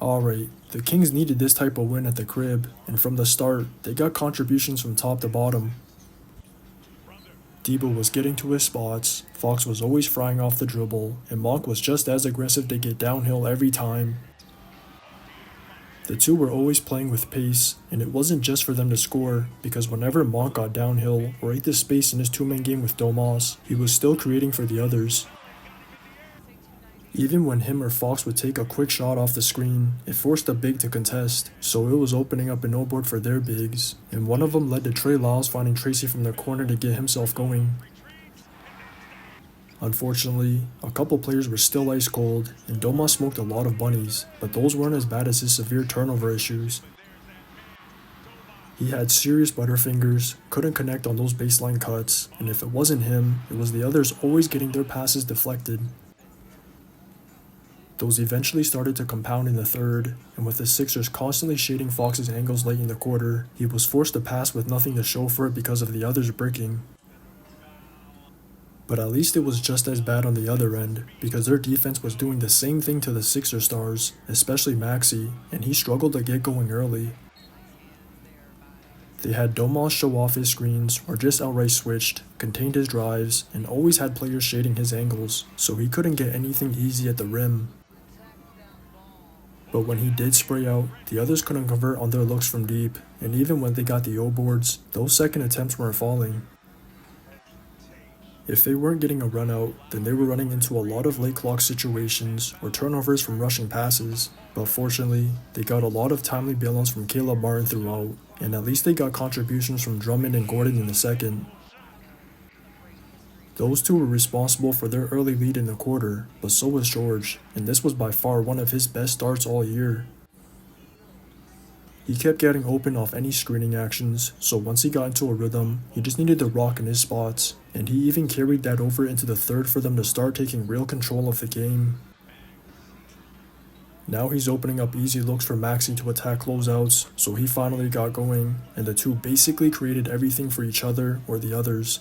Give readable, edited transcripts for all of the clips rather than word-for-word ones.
Alright, the Kings needed this type of win at the crib, and from the start, they got contributions from top to bottom. Debo was getting to his spots, Fox was always frying off the dribble, and Monk was just as aggressive to get downhill every time. The two were always playing with pace, and it wasn't just for them to score, because whenever Monk got downhill or ate the space in his two-man game with Domas, he was still creating for the others. Even when him or Fox would take a quick shot off the screen, it forced the big to contest, so it was opening up a no board for their bigs, and one of them led to Trey Lyles finding Tracy from the corner to get himself going. Unfortunately, a couple players were still ice cold, and Domas smoked a lot of bunnies, but those weren't as bad as his severe turnover issues. He had serious butterfingers, couldn't connect on those baseline cuts, and if it wasn't him, it was the others always getting their passes deflected. Those eventually started to compound in the third, and with the Sixers constantly shading Fox's angles late in the quarter, he was forced to pass with nothing to show for it because of the others breaking. But at least it was just as bad on the other end, because their defense was doing the same thing to the Sixer stars, especially Maxey, and he struggled to get going early. They had Domas show off his screens or just outright switched, contained his drives, and always had players shading his angles, so he couldn't get anything easy at the rim. But when he did spray out, the others couldn't convert on their looks from deep, and even when they got the O-boards, those second attempts weren't falling. If they weren't getting a run out, then they were running into a lot of late clock situations or turnovers from rushing passes, but fortunately, they got a lot of timely bailouts from Caleb Martin throughout, and at least they got contributions from Drummond and Gordon in the second. Those two were responsible for their early lead in the quarter, but so was George, and this was by far one of his best starts all year. He kept getting open off any screening actions, so once he got into a rhythm, he just needed to rock in his spots, and he even carried that over into the third for them to start taking real control of the game. Now he's opening up easy looks for Maxey to attack closeouts, so he finally got going, and the two basically created everything for each other or the others.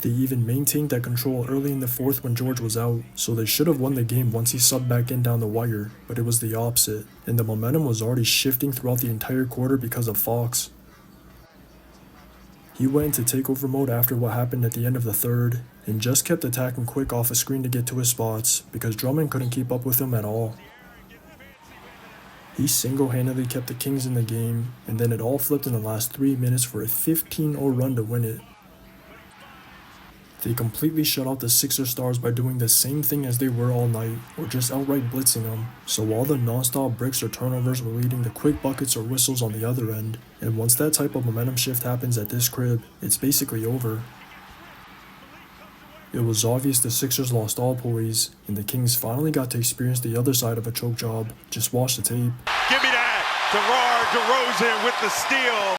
They even maintained that control early in the fourth when George was out, so they should have won the game once he subbed back in down the wire, but it was the opposite, and the momentum was already shifting throughout the entire quarter because of Fox. He went into takeover mode after what happened at the end of the third, and just kept attacking quick off a screen to get to his spots, because Drummond couldn't keep up with him at all. He single-handedly kept the Kings in the game, and then it all flipped in the last 3 minutes for a 15-0 run to win it. They completely shut out the Sixer stars by doing the same thing as they were all night, or just outright blitzing them, so all the non-stop bricks or turnovers were leading to quick buckets or whistles on the other end, and once that type of momentum shift happens at this crib, it's basically over. It was obvious the Sixers lost all poise, and the Kings finally got to experience the other side of a choke job. Just watch the tape. Give me that! DeRozan with the steal.